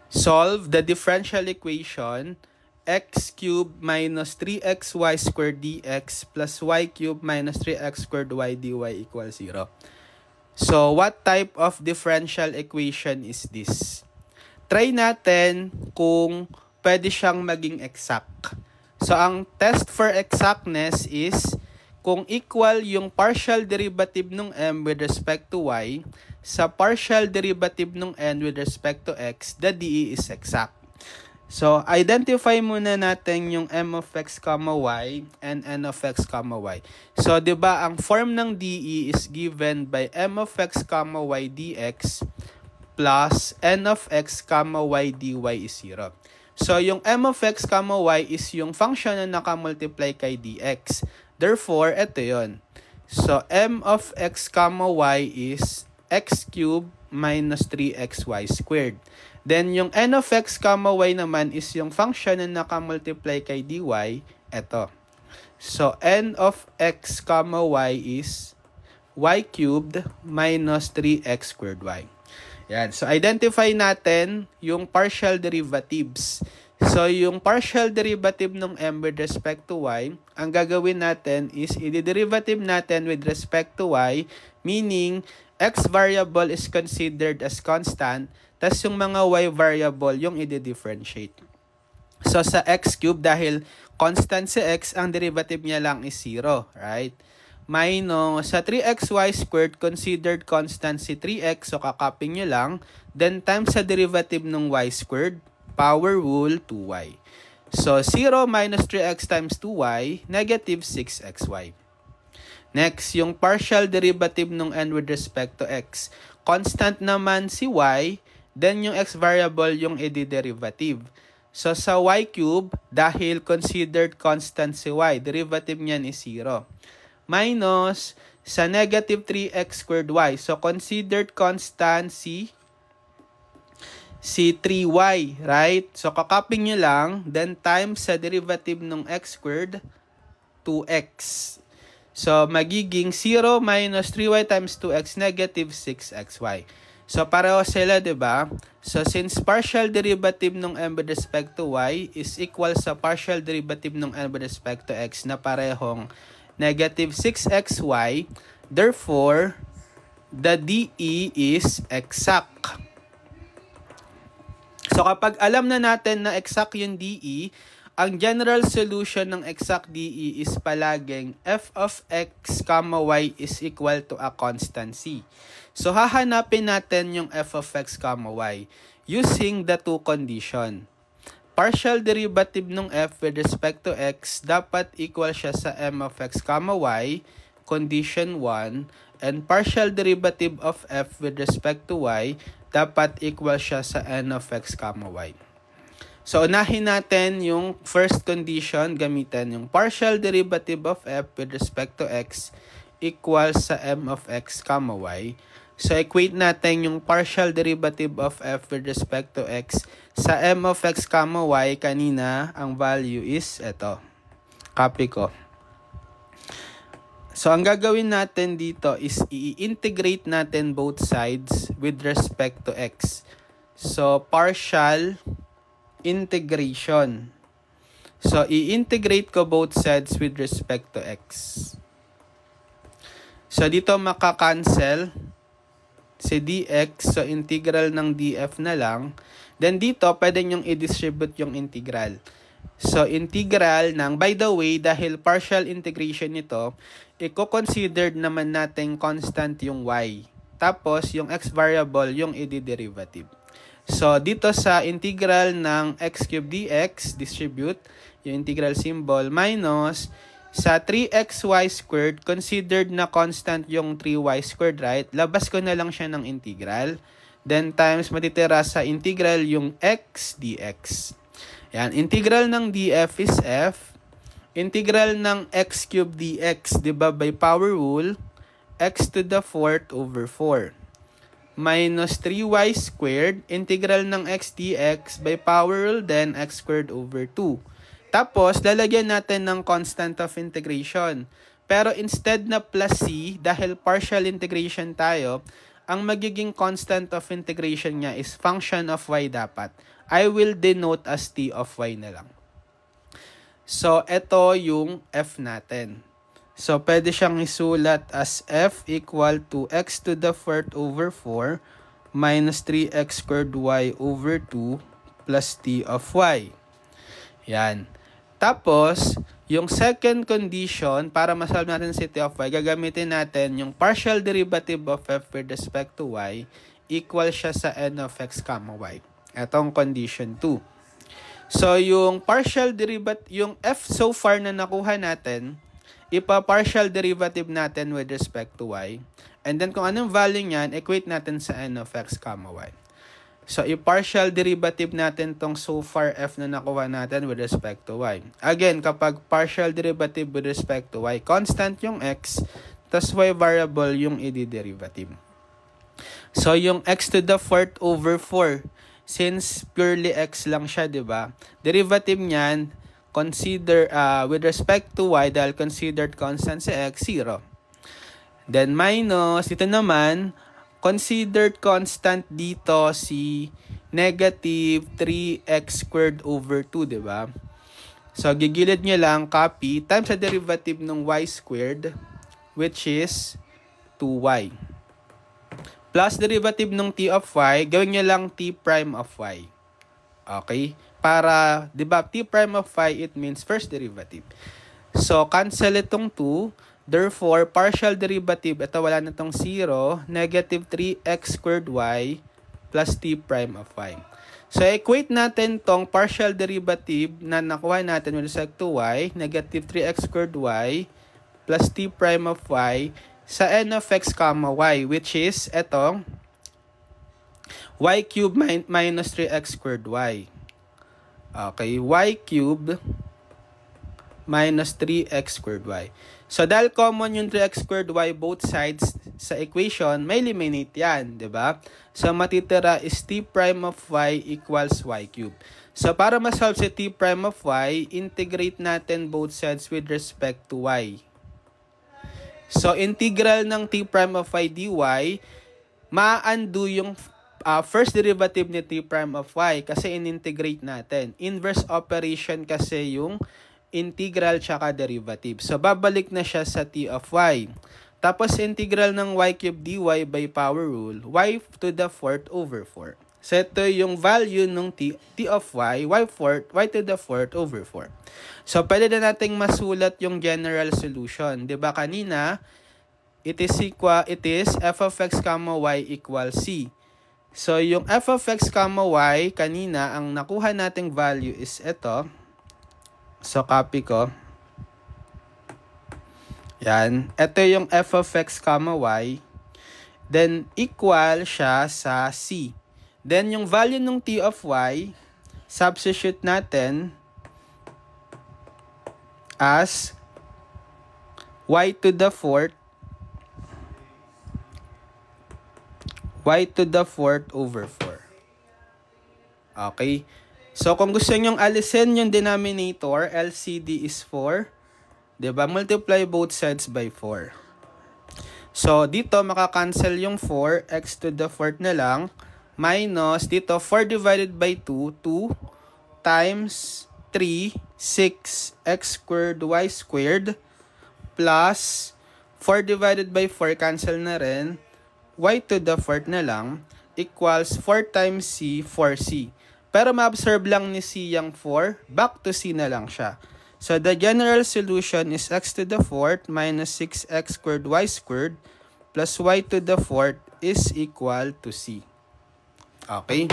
Solve the differential equation x cubed minus 3xy squared dx plus y cubed minus 3x squared y dy equals 0. So, what type of differential equation is this? Try natin kung pwede siyang maging exact. So, ang test for exactness is kung equal yung partial derivative ng m with respect to y sa partial derivative ng n with respect to x, the dE is exact. So, identify muna natin yung m of x, y and n of x, y. So, di ba ang form ng dE is given by m of x, y dx plus n of x, y dy is 0. So, yung m of x, y is yung function na nakamultiply kay dx. Therefore, ito yun. So, m of x, y is x cubed minus 3xy squared. Then, yung n of x, y naman is yung function na nakamultiply kay dy, eto. So, n of x, y is y cubed minus 3x squared y. Yan. So, identify natin yung partial derivatives. So, yung partial derivative ng m with respect to y, ang gagawin natin is i-derivative natin with respect to y, meaning x variable is considered as constant, tas yung mga y variable yung i-differentiate. So, sa x cube, dahil constant si x, ang derivative niya lang is 0, right? Minus sa 3xy squared, considered constant si 3x, so kakopy nyo lang. Then, times sa derivative ng y squared, power rule 2y. So, 0 minus 3x times 2y, negative 6xy. Next, yung partial derivative ng n with respect to x. Constant naman si y, then yung x variable yung i-derivative. So, sa y cube, dahil considered constant si y, derivative niyan is 0. Minus sa negative 3x squared y. So, considered constant si 3y, right? So, kakopy nyo lang, then times sa derivative ng x squared, 2x. So, magiging 0 minus 3y times 2x, negative 6xy. So, pareho sila, diba? So, since partial derivative ng m with respect to y is equal sa partial derivative ng n with respect to x na parehong negative 6xy, therefore, the dE is exact. So, kapag alam na natin na exact yung dE, ang general solution ng exact dE is palaging f of x, y is equal to a constant c. So, hahanapin natin yung f of x, y using the two condition. Partial derivative ng f with respect to x dapat equal siya sa m of x, y, condition 1, and partial derivative of f with respect to y dapat equal siya sa n of x, y. So, unahin natin yung first condition, gamitin yung partial derivative of f with respect to x equals sa m of x, y. So, equate natin yung partial derivative of f with respect to x sa m of x, y. Kanina, ang value is ito. Copy ko. So, ang gagawin natin dito is i-integrate natin both sides with respect to x. So, partial integration. So, i-integrate ko both sides with respect to x. So, dito makakancel si dx. So, integral ng df na lang. Then, dito, pwede nyong i-distribute yung integral. So, integral ng, by the way, dahil partial integration nito, i-considered naman natin constant yung y. Tapos, yung x variable, yung i-derivative. So, dito sa integral ng x cubed dx, distribute yung integral symbol, minus sa 3xy squared, considered na constant yung 3y squared, right? Labas ko na lang siya ng integral. Then, times matitira sa integral yung x dx. Yan, integral ng df is f. Integral ng x cubed dx, diba, by power rule, x to the 4th over 4. Minus 3y squared, integral ng x dx by power rule, then x squared over 2. Tapos, lalagyan natin ng constant of integration. Pero instead na plus c, dahil partial integration tayo, ang magiging constant of integration niya is function of y dapat. I will denote as t of y na lang. So, ito yung f natin. So, pwede siyang isulat as f equal to x to the fourth over 4 minus 3x squared y over 2 plus t of y. Yan. Tapos, yung second condition, para masolve natin si t of y, gagamitin natin yung partial derivative of f with respect to y equal siya sa n of x comma y. Etong condition 2. So, yung partial derivative, yung f so far na nakuha natin, ipa-partial derivative natin with respect to y. And then, kung anong value niyan, equate natin sa n of x comma y. So, i-partial derivative natin tong so far f na nakuha natin with respect to y. Again, kapag partial derivative with respect to y, constant yung x, tas y variable yung i-derivative. So, yung x to the fourth over 4, since purely x lang siya, di ba? Derivative niyan, consider with respect to y, dahil considered constant si x, 0. Then minus, ito naman, considered constant dito si negative 3x squared over 2, di ba? So, gigilid nyo lang, copy, times sa derivative ng y squared, which is 2y. Plus derivative ng t of y, gawin nyo lang t prime of y. Okay? Para, di ba, t prime of y, it means first derivative. So, cancel itong 2. Therefore, partial derivative, ito wala na itong 0, negative 3x squared y plus t prime of y. So, equate natin tong partial derivative na nakuha natin with respect to y, negative 3x squared y plus t prime of y, sa n of x comma y, which is etong y cubed minus 3x squared y. Okay, y cubed minus 3x squared y. So, dahil common yung 3x squared y both sides sa equation, may eliminate yan, di ba? So, matitira is t prime of y equals y cubed. So, para masolve si t prime of y, integrate natin both sides with respect to y. So, integral ng t prime of y dy, ma-undo yung first derivative ni t prime of y kasi in-integrate natin. Inverse operation kasi yung integral tsaka derivative. So, babalik na siya sa t of y. Tapos, integral ng y cubed dy by power rule, y to the fourth over 4. So, ito yung value ng t of y to the fourth over 4. So, pwede na nating masulat yung general solution. Diba kanina, it is f of x comma y equals c. So, yung f of x comma y, kanina, ang nakuha nating value is ito. So, copy ko. Yan. Ito yung f of x comma y. Then, equal siya sa c. Then, yung value ng t of y, substitute natin as y to the fourth over 4. Okay? So, kung gusto nyong alisin yung denominator, LCD is 4. Diba? Multiply both sides by 4. So, dito makakancel yung 4, x to the fourth na lang, minus dito 4 divided by 2, 2 times 3, 6 x squared y squared plus 4 divided by 4, cancel na rin, y to the fourth na lang equals 4 times c, 4c. Pero ma-observe lang ni c yung 4, back to c na lang siya. So, the general solution is x to the fourth minus 6x squared y squared plus y to the fourth is equal to c. Okay?